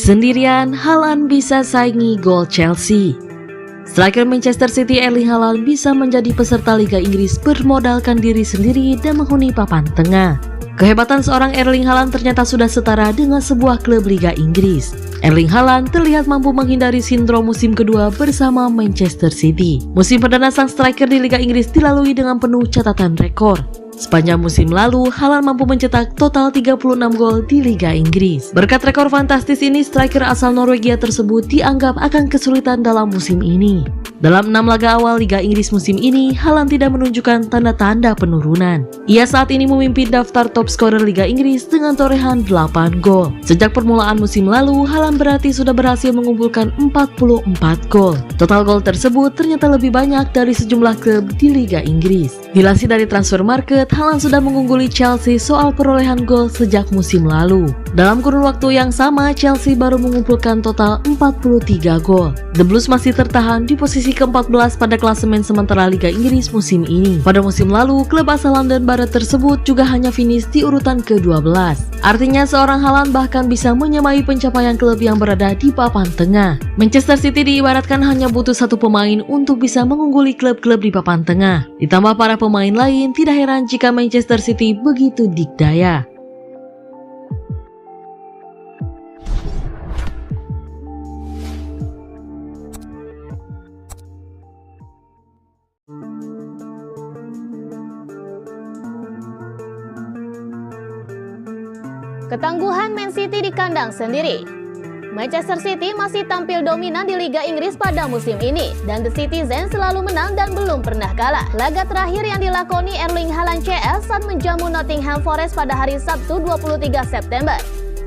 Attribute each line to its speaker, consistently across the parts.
Speaker 1: Sendirian, Haaland bisa saingi gol Chelsea. Striker Manchester City Erling Haaland bisa menjadi peserta Liga Inggris bermodalkan diri sendiri dan menghuni papan tengah. Kehebatan seorang Erling Haaland ternyata sudah setara dengan sebuah klub Liga Inggris. Erling Haaland terlihat mampu menghindari sindrom musim kedua bersama Manchester City. Musim perdana sang striker di Liga Inggris dilalui dengan penuh catatan rekor. Sepanjang musim lalu, Haaland mampu mencetak total 36 gol di Liga Inggris. Berkat rekor fantastis ini, striker asal Norwegia tersebut dianggap akan kesulitan dalam musim ini. Dalam 6 laga awal Liga Inggris musim ini, Haaland tidak menunjukkan tanda-tanda penurunan. Ia saat ini memimpin daftar top scorer Liga Inggris dengan torehan 8 gol. Sejak permulaan musim lalu, Haaland berarti sudah berhasil mengumpulkan 44 gol. Total gol tersebut ternyata lebih banyak dari sejumlah klub di Liga Inggris. Dilansir dari Transfermarkt, Haaland sudah mengungguli Chelsea soal perolehan gol sejak musim lalu. Dalam kurun waktu yang sama, Chelsea baru mengumpulkan total 43 gol. The Blues masih tertahan di posisi ke-14 pada klasemen sementara Liga Inggris musim ini. Pada musim lalu, klub asal London Barat tersebut juga hanya finish di urutan ke-12. Artinya seorang Haaland bahkan bisa menyamai pencapaian klub yang berada di papan tengah. Manchester City diibaratkan hanya butuh satu pemain untuk bisa mengungguli klub-klub di papan tengah. Ditambah para pemain lain, tidak heran jika Manchester City begitu dikdaya.
Speaker 2: Ketangguhan Man City di kandang sendiri. Manchester City masih tampil dominan di Liga Inggris pada musim ini, dan The Citizens selalu menang dan belum pernah kalah. Laga terakhir yang dilakoni Erling Haaland CS saat menjamu Nottingham Forest pada hari Sabtu 23 September.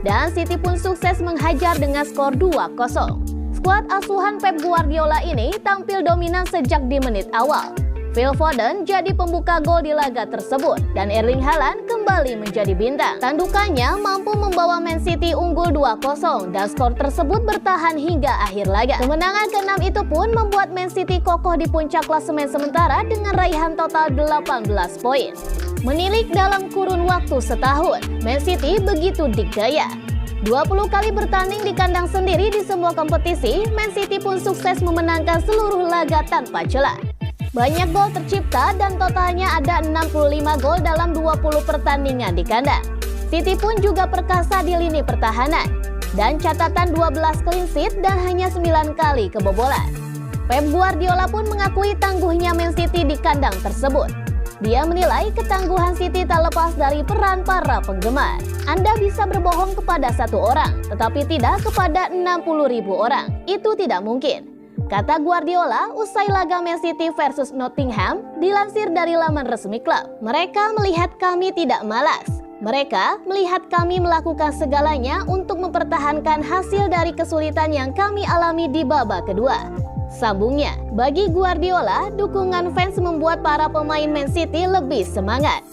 Speaker 2: Dan City pun sukses menghajar dengan skor 2-0. Skuad asuhan Pep Guardiola ini tampil dominan sejak di menit awal. Phil Foden jadi pembuka gol di laga tersebut, dan Erling Haaland kembali menjadi bintang. Tandukannya mampu membawa Man City unggul 2-0 dan skor tersebut bertahan hingga akhir laga. Kemenangan ke-6 itu pun membuat Man City kokoh di puncak klasemen sementara dengan raihan total 18 poin. Menilik dalam kurun waktu setahun, Man City begitu dikdaya. 20 kali bertanding di kandang sendiri di semua kompetisi, Man City pun sukses memenangkan seluruh laga tanpa celah. Banyak gol tercipta dan totalnya ada 65 gol dalam 20 pertandingan di kandang. City pun juga perkasa di lini pertahanan dan catatan 12 clean sheet dan hanya 9 kali kebobolan. Pep Guardiola pun mengakui tangguhnya Man City di kandang tersebut. Dia menilai ketangguhan City tak lepas dari peran para penggemar. Anda bisa berbohong kepada satu orang, tetapi tidak kepada 60.000 orang. Itu tidak mungkin, kata Guardiola usai laga Man City versus Nottingham. Dilansir dari laman resmi klub, mereka melihat kami tidak malas. Mereka melihat kami melakukan segalanya untuk mempertahankan hasil dari kesulitan yang kami alami di babak kedua. Sambungnya, bagi Guardiola, dukungan fans membuat para pemain Man City lebih semangat.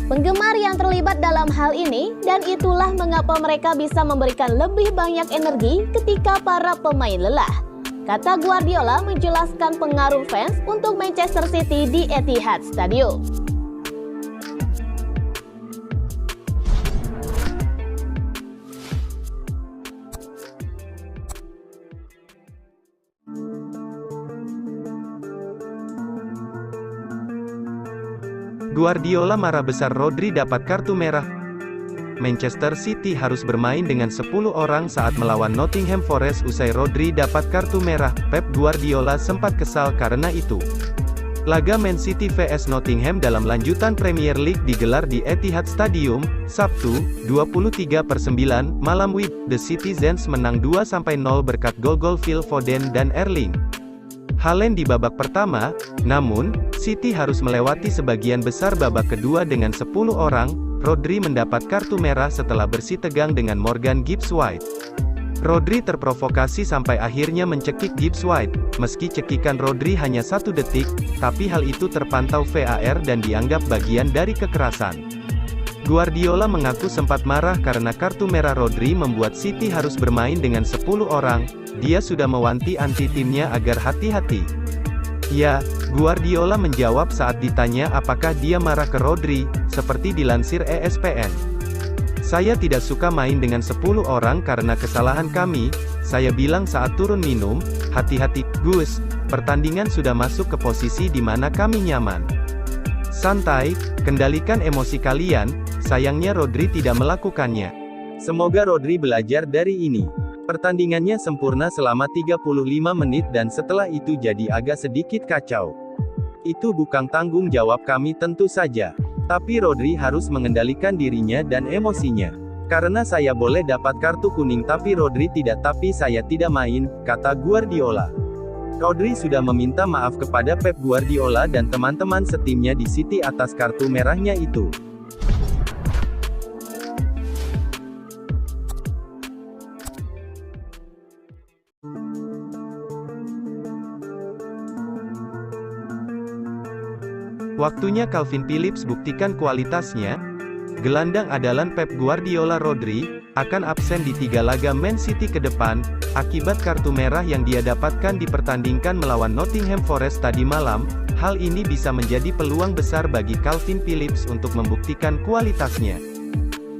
Speaker 2: Penggemar yang terlibat dalam hal ini, dan itulah mengapa mereka bisa memberikan lebih banyak energi ketika para pemain lelah, kata Guardiola menjelaskan pengaruh fans untuk Manchester City di Etihad Stadium.
Speaker 3: Guardiola marah besar Rodri dapat kartu merah. Manchester City harus bermain dengan 10 orang saat melawan Nottingham Forest usai Rodri dapat kartu merah. Pep Guardiola sempat kesal karena itu. Laga Man City vs Nottingham dalam lanjutan Premier League digelar di Etihad Stadium, Sabtu, 23/9, malam WIB. The Citizens menang 2-0 berkat gol-gol Phil Foden dan Erling Haaland di babak pertama, namun, City harus melewati sebagian besar babak kedua dengan 10 orang. Rodri mendapat kartu merah setelah bersih tegang dengan Morgan Gibbs-White. Rodri terprovokasi sampai akhirnya mencekik Gibbs-White. Meski cekikan Rodri hanya 1 detik, tapi hal itu terpantau VAR dan dianggap bagian dari kekerasan. Guardiola mengaku sempat marah karena kartu merah Rodri membuat City harus bermain dengan 10 orang. Dia sudah mewanti-wanti timnya agar hati-hati. Ya, Guardiola menjawab saat ditanya apakah dia marah ke Rodri, seperti dilansir ESPN. Saya tidak suka main dengan 10 orang karena kesalahan kami, saya bilang saat turun minum, hati-hati, Gus, pertandingan sudah masuk ke posisi di mana kami nyaman. Santai, kendalikan emosi kalian, sayangnya Rodri tidak melakukannya. Semoga Rodri belajar dari ini. Pertandingannya sempurna selama 35 menit dan setelah itu jadi agak sedikit kacau. Itu bukan tanggung jawab kami tentu saja. Tapi Rodri harus mengendalikan dirinya dan emosinya. Karena saya boleh dapat kartu kuning tapi Rodri tidak, tapi saya tidak main, kata Guardiola. Rodri sudah meminta maaf kepada Pep Guardiola dan teman-teman setimnya di City atas kartu merahnya itu. Waktunya Calvin Phillips buktikan kualitasnya. Gelandang andalan Pep Guardiola Rodri akan absen di 3 laga Man City ke depan, akibat kartu merah yang dia dapatkan dipertandingkan melawan Nottingham Forest tadi malam. Hal ini bisa menjadi peluang besar bagi Calvin Phillips untuk membuktikan kualitasnya.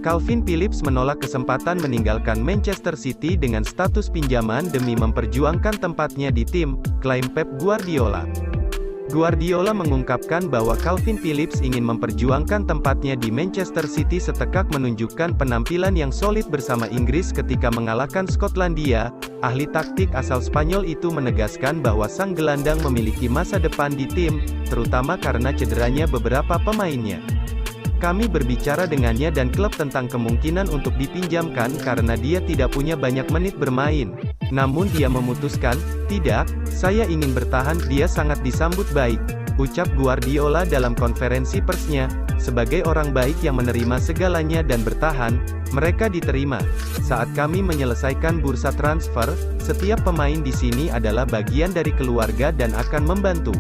Speaker 3: Calvin Phillips menolak kesempatan meninggalkan Manchester City dengan status pinjaman demi memperjuangkan tempatnya di tim, klaim Pep Guardiola. Guardiola mengungkapkan bahwa Calvin Phillips ingin memperjuangkan tempatnya di Manchester City setekak menunjukkan penampilan yang solid bersama Inggris ketika mengalahkan Skotlandia. Ahli taktik asal Spanyol itu menegaskan bahwa sang gelandang memiliki masa depan di tim, terutama karena cederanya beberapa pemainnya. Kami berbicara dengannya dan klub tentang kemungkinan untuk dipinjamkan karena dia tidak punya banyak menit bermain. Namun dia memutuskan, tidak, saya ingin bertahan, dia sangat disambut baik, ucap Guardiola dalam konferensi persnya. Sebagai orang baik yang menerima segalanya dan bertahan, mereka diterima. Saat kami menyelesaikan bursa transfer, setiap pemain di sini adalah bagian dari keluarga dan akan membantu.